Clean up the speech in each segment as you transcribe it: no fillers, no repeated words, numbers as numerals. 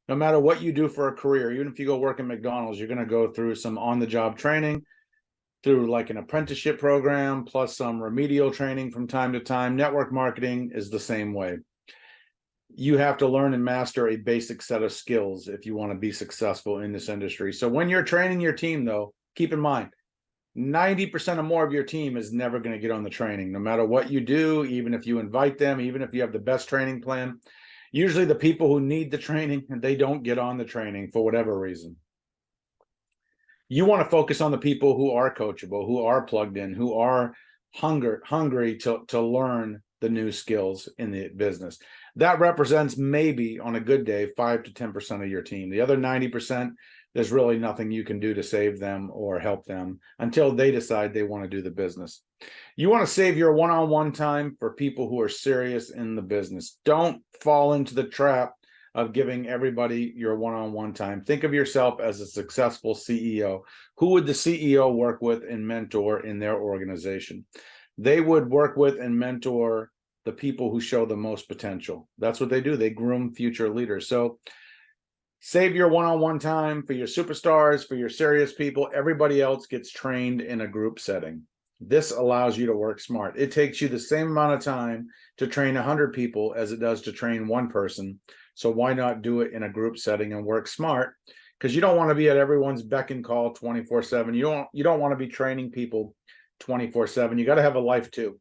No matter what you do for a career, even if you go work at McDonald's, you're going to go through some on-the-job training, through like an apprenticeship program, plus some remedial training from time to time. Network marketing is the same way. You have to learn and master a basic set of skills if you want to be successful in this industry. So when you're training your team, though, keep in mind, 90% or more of your team is never going to get on the training, no matter what you do, even if you invite them, even if you have the best training plan. Usually the people who need the training, they don't get on the training for whatever reason. You want to focus on the people who are coachable, who are plugged in, who are hungry to learn the new skills in the business. That represents maybe on a good day 5 to 10% of your team. The other 90%, there's really nothing you can do to save them or help them until they decide they want to do the business. You want to save your one-on-one time for people who are serious in the business. Don't fall into the trap of giving everybody your one-on-one time. Think of yourself as a successful CEO. Who would the CEO work with and mentor in their organization? They would work with and mentor the people who show the most potential. That's what they do. They groom future leaders. So save your one-on-one time for your superstars, for your serious people. Everybody else gets trained in a group setting. This allows you to work smart. It takes you the same amount of time to train 100 people as it does to train one person. So why not do it in a group setting and work smart? Because you don't want to be at everyone's beck and call 24/7. You don't want to be training people 24/7. You got to have a life too.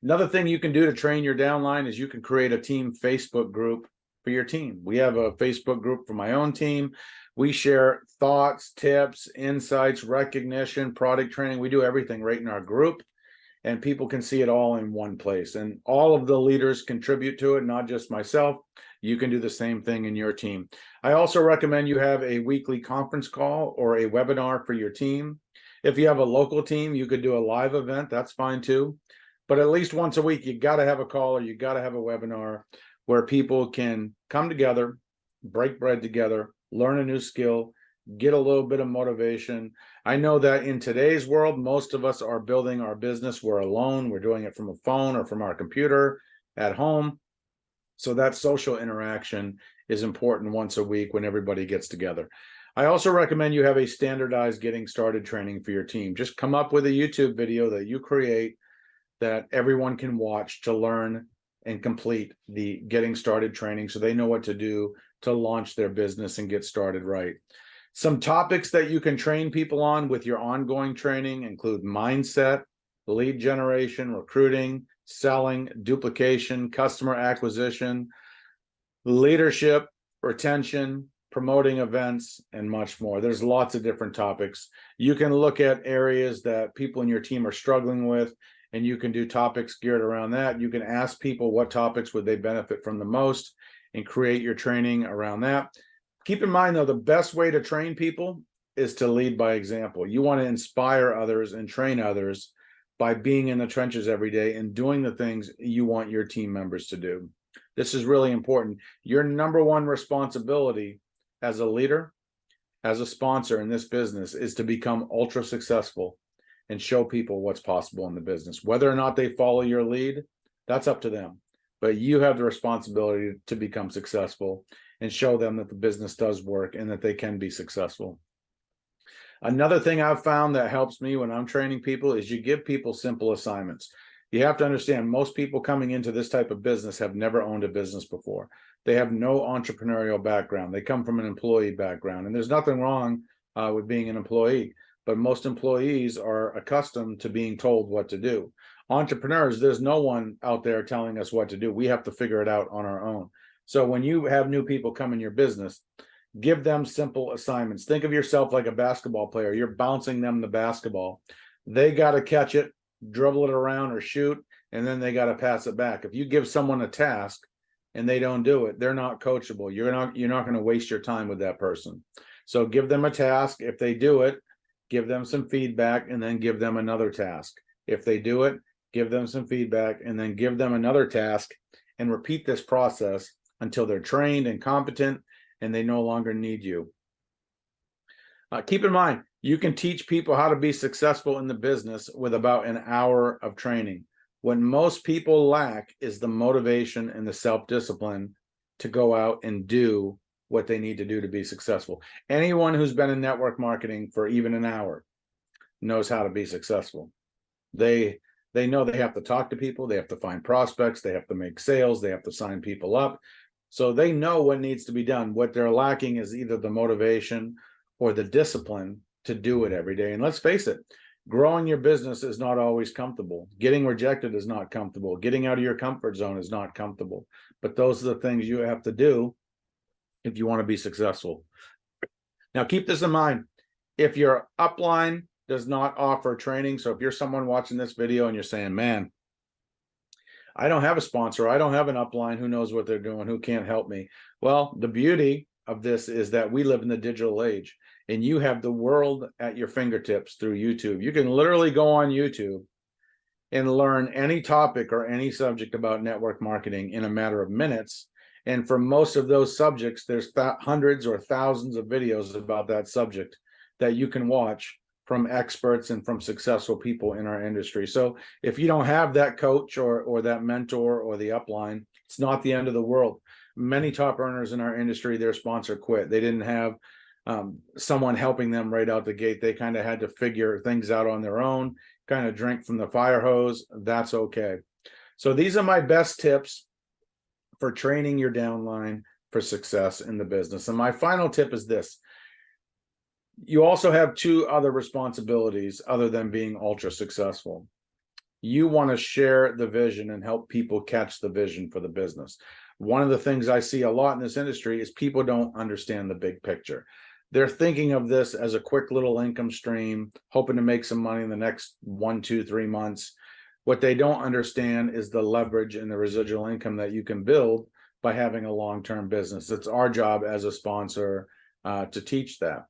Another thing you can do to train your downline is you can create a team Facebook group for your team. We have a Facebook group for my own team. We share thoughts, tips, insights, recognition, product training. We do everything right in our group, and people can see it all in one place. And all of the leaders contribute to it, not just myself. You can do the same thing in your team. I also recommend you have a weekly conference call or a webinar for your team. If you have a local team, you could do a live event. That's fine too. But at least once a week, you got to have a call or you got to have a webinar where people can come together, break bread together, learn a new skill, get a little bit of motivation. I know that in today's world, most of us are building our business. We're alone. We're doing it from a phone or from our computer at home. So that social interaction is important once a week when everybody gets together. I also recommend you have a standardized getting started training for your team. Just come up with a YouTube video that you create that everyone can watch to learn and complete the getting started training so they know what to do to launch their business and get started right. Some topics that you can train people on with your ongoing training include mindset, lead generation, recruiting, selling, duplication, customer acquisition, leadership, retention, promoting events, and much more. There's lots of different topics. You can look at areas that people in your team are struggling with, and you can do topics geared around that. You can ask people what topics would they benefit from the most and create your training around that. Keep in mind, though, the best way to train people is to lead by example. You want to inspire others and train others by being in the trenches every day and doing the things you want your team members to do. This is really important. Your number one responsibility as a leader, as a sponsor in this business, is to become ultra successful and show people what's possible in the business. Whether or not they follow your lead, that's up to them. But you have the responsibility to become successful and show them that the business does work and that they can be successful. Another thing I've found that helps me when I'm training people is you give people simple assignments. You have to understand, most people coming into this type of business have never owned a business before. They have no entrepreneurial background. They come from an employee background, and there's nothing wrong with being an employee, but most employees are accustomed to being told what to do. Entrepreneurs, there's no one out there telling us what to do. We have to figure it out on our own. So when you have new people come in your business, give them simple assignments. Think of yourself like a basketball player. You're bouncing them the basketball. They got to catch it, dribble it around or shoot, and then they got to pass it back. If you give someone a task and they don't do it, they're not coachable. You're not going to waste your time with that person. So give them a task. If they do it, give them some feedback and then give them another task. If they do it, give them some feedback and then give them another task, and repeat this process until they're trained and competent and they no longer need you. Keep in mind, you can teach people how to be successful in the business with about an hour of training. What most people lack is the motivation and the self-discipline to go out and do what they need to do to be successful. Anyone who's been in network marketing for even an hour knows how to be successful. They know they have to talk to people, they have to find prospects, they have to make sales, they have to sign people up. So they know what needs to be done. What they're lacking is either the motivation or the discipline to do it every day. And let's face it, growing your business is not always comfortable. Getting rejected is not comfortable. Getting out of your comfort zone is not comfortable. But those are the things you have to do if you want to be successful. Now, keep this in mind. If your upline does not offer training, so if you're someone watching this video and you're saying, man, I don't have a sponsor, I don't have an upline who knows what they're doing, who can't help me. Well, the beauty of this is that we live in the digital age and you have the world at your fingertips through YouTube. You can literally go on YouTube and learn any topic or any subject about network marketing in a matter of minutes. And for most of those subjects, there's hundreds or thousands of videos about that subject that you can watch from experts and from successful people in our industry. So if you don't have that coach or that mentor or the upline, it's not the end of the world. Many top earners in our industry, their sponsor quit. They didn't have someone helping them right out the gate. They kind of had to figure things out on their own, kind of drink from the fire hose. That's okay. So these are my best tips for training your downline for success in the business. And my final tip is this. You also have two other responsibilities other than being ultra successful. You want to share the vision and help people catch the vision for the business. One of the things I see a lot in this industry is people don't understand the big picture. They're thinking of this as a quick little income stream, hoping to make some money in the next 1, 2, 3 months. What they don't understand is the leverage and the residual income that you can build by having a long-term business. It's our job as a sponsor to teach that.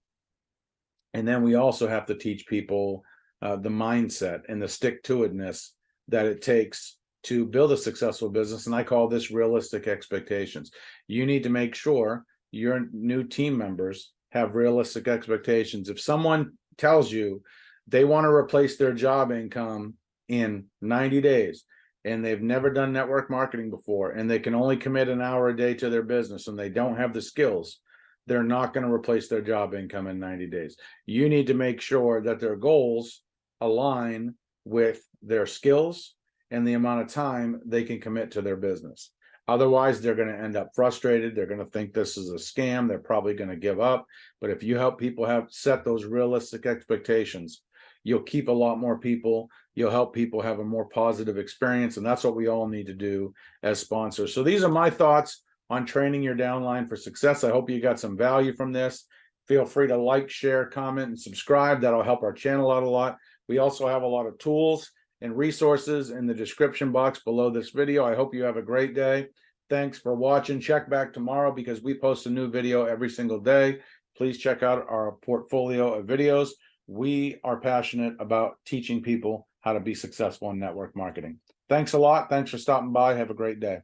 And then we also have to teach people the mindset and the stick-to-itness that it takes to build a successful business. And I call this realistic expectations. You need to make sure your new team members have realistic expectations. If someone tells you they want to replace their job income in 90 days, and they've never done network marketing before, and they can only commit an hour a day to their business, and they don't have the skills, they're not going to replace their job income in 90 days. You need to make sure that their goals align with their skills and the amount of time they can commit to their business. Otherwise, they're going to end up frustrated. They're going to think this is a scam. They're probably going to give up. But if you help people set those realistic expectations, you'll keep a lot more people. You'll help people have a more positive experience. And that's what we all need to do as sponsors. So these are my thoughts on training your downline for success. I hope you got some value from this. Feel free to like, share, comment, and subscribe. That'll help our channel out a lot. We also have a lot of tools and resources in the description box below this video. I hope you have a great day. Thanks for watching. Check back tomorrow because we post a new video every single day. Please check out our portfolio of videos. We are passionate about teaching people how to be successful in network marketing. Thanks a lot. Thanks for stopping by. Have a great day.